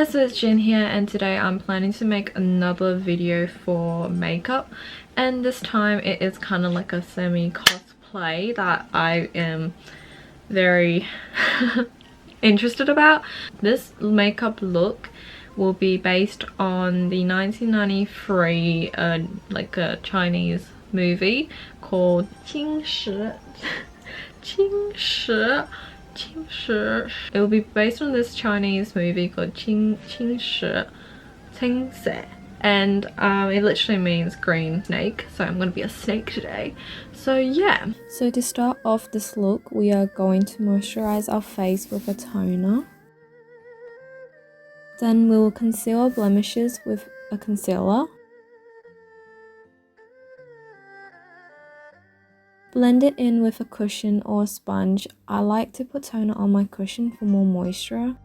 guys, so it's Jin here, and today I'm planning to make another video for makeup, and this time it is kind of like a semi cosplay that I am very interested about. This makeup look will be based on the 1993 like a Chinese movie called 金石 金石 It will be based on this Chinese movie called 金石 and it literally means green snake, so I'm gonna be a snake today. So yeah, so to start off this look, we are going to moisturize our face with a toner. Then we will conceal our blemishes with a concealer. Blend it in with a cushion or a sponge. I like to put toner on my cushion for more moisture.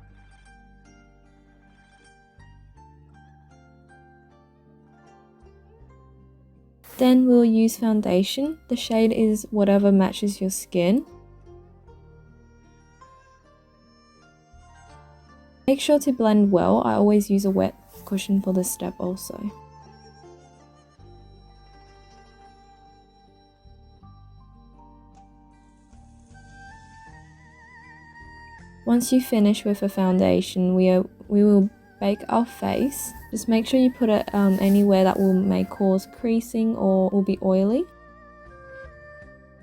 Then we'll use foundation. The shade is whatever matches your skin. Make sure to blend well. I always use a wet cushion for this step also. Once you finish with a foundation, we will bake our face. Just make sure you put it anywhere that may cause creasing or will be oily.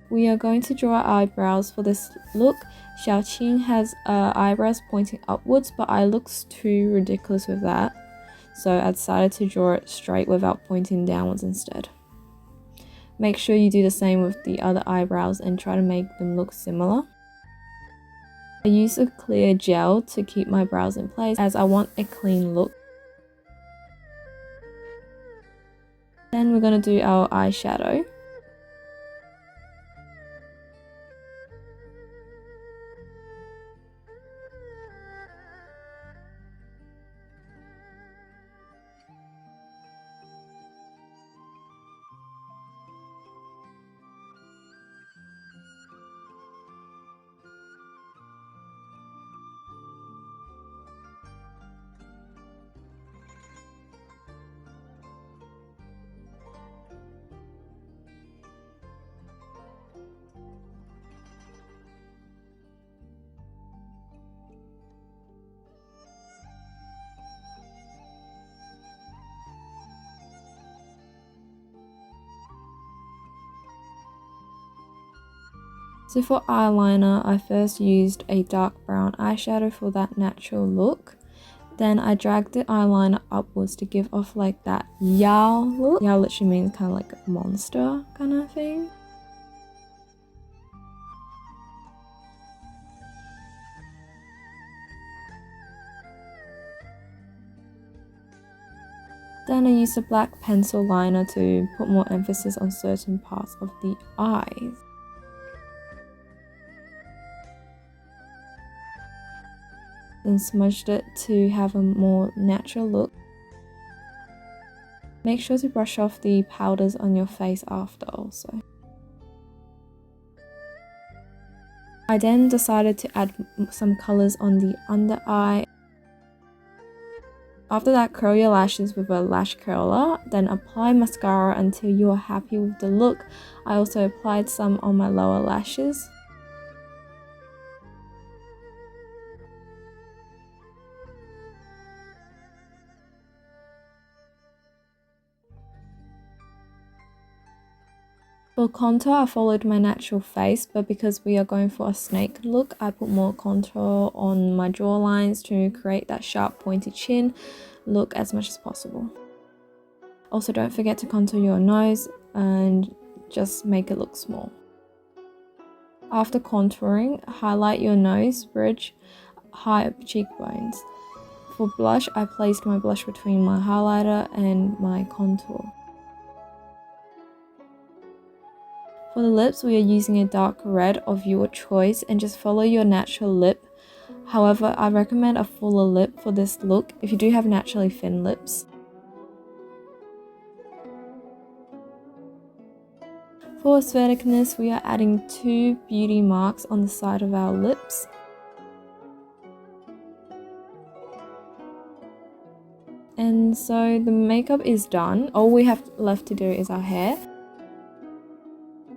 We are going to draw our eyebrows for this look. Xiaoqing has eyebrows pointing upwards, but I looks too ridiculous with that, so I decided to draw it straight without pointing downwards instead. Make sure you do the same with the other eyebrows and try to make them look similar. I use a clear gel to keep my brows in place as I want a clean look. Then we're going to do our eyeshadow. So for eyeliner, I first used a dark brown eyeshadow for that natural look. Then I dragged the eyeliner upwards to give off like that yao look. Yao literally means kind of like a monster kind of thing. Then I used a black pencil liner to put more emphasis on certain parts of the eyes. Then smudged it to have a more natural look. Make sure to brush off the powders on your face after also. I then decided to add some colors on the under eye. After that, curl your lashes with a lash curler, then apply mascara until you are happy with the look. I also applied some on my lower lashes. For contour, I followed my natural face, but because we are going for a snake look, I put more contour on my jawlines to create that sharp pointy chin look as much as possible. Also, don't forget to contour your nose and just make it look small. After contouring, highlight your nose bridge, high cheekbones. For blush, I placed my blush between my highlighter and my contour. For the lips, we are using a dark red of your choice and just follow your natural lip. However, I recommend a fuller lip for this look if you do have naturally thin lips. For aestheticness, we are adding 2 beauty marks on the side of our lips. And so the makeup is done. All we have left to do is our hair.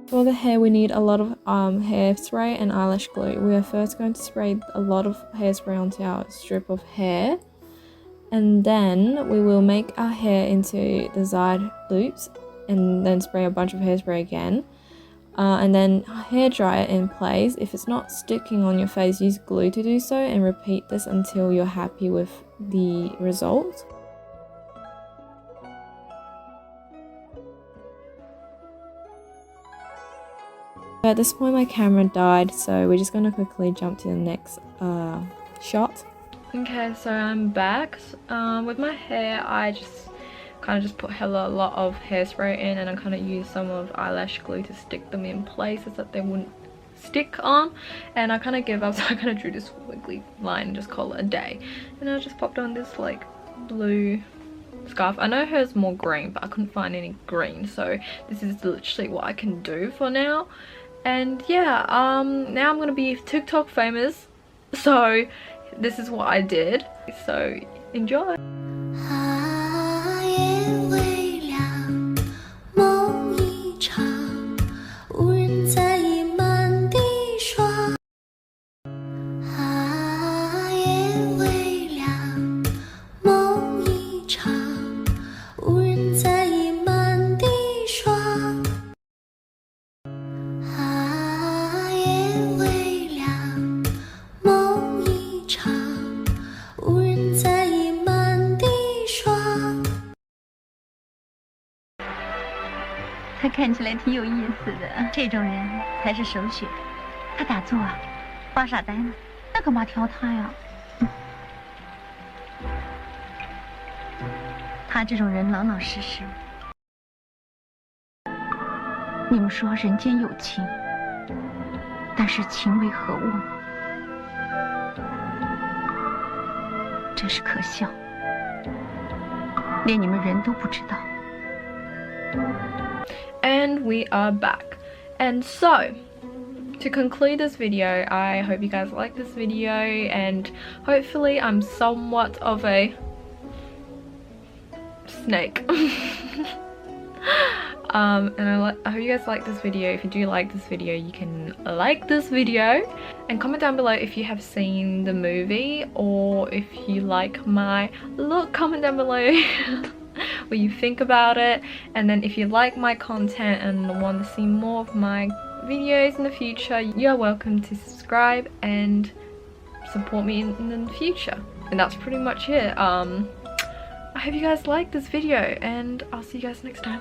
For the hair, we need a lot of hairspray and eyelash glue. We are first going to spray a lot of hairspray onto our strip of hair, and then we will make our hair into the side loops and then spray a bunch of hairspray again. And then hair dry it in place. If it's not sticking on your face, use glue to do so, and repeat this until you're happy with the result. At this point my camera died, so we're just going to quickly jump to the next shot. Okay, so I'm back. With my hair, I just kind of just put a lot of hairspray in, and I kind of used some of eyelash glue to stick them in place so that they wouldn't stick on. And I kind of gave up, so I kind of drew this wiggly line and just call it a day. And I just popped on this like blue scarf. I know hers more green, but I couldn't find any green, so this is literally what I can do for now. And yeah, now I'm gonna be TikTok famous, so this is what I did. So enjoy.他看起来挺有意思的，这种人才是首选。他打坐啊，发傻呆呢，那干嘛挑他呀？他这种人老老实实。你们说人间有情，但是情为何物呢？真是可笑，连你们人都不知道。 And we are back. And so to conclude this video, I hope you guys like this video, and hopefully I'm somewhat of a snake. And I hope you guys like this video. If you do like this video, you can like this video and comment down below if you have seen the movie, or if you like my look, comment down below what you think about it. And then if you like my content and want to see more of my videos in the future, you are welcome to subscribe and support me in the future. And that's pretty much it. I hope you guys like this video, and I'll see you guys next time.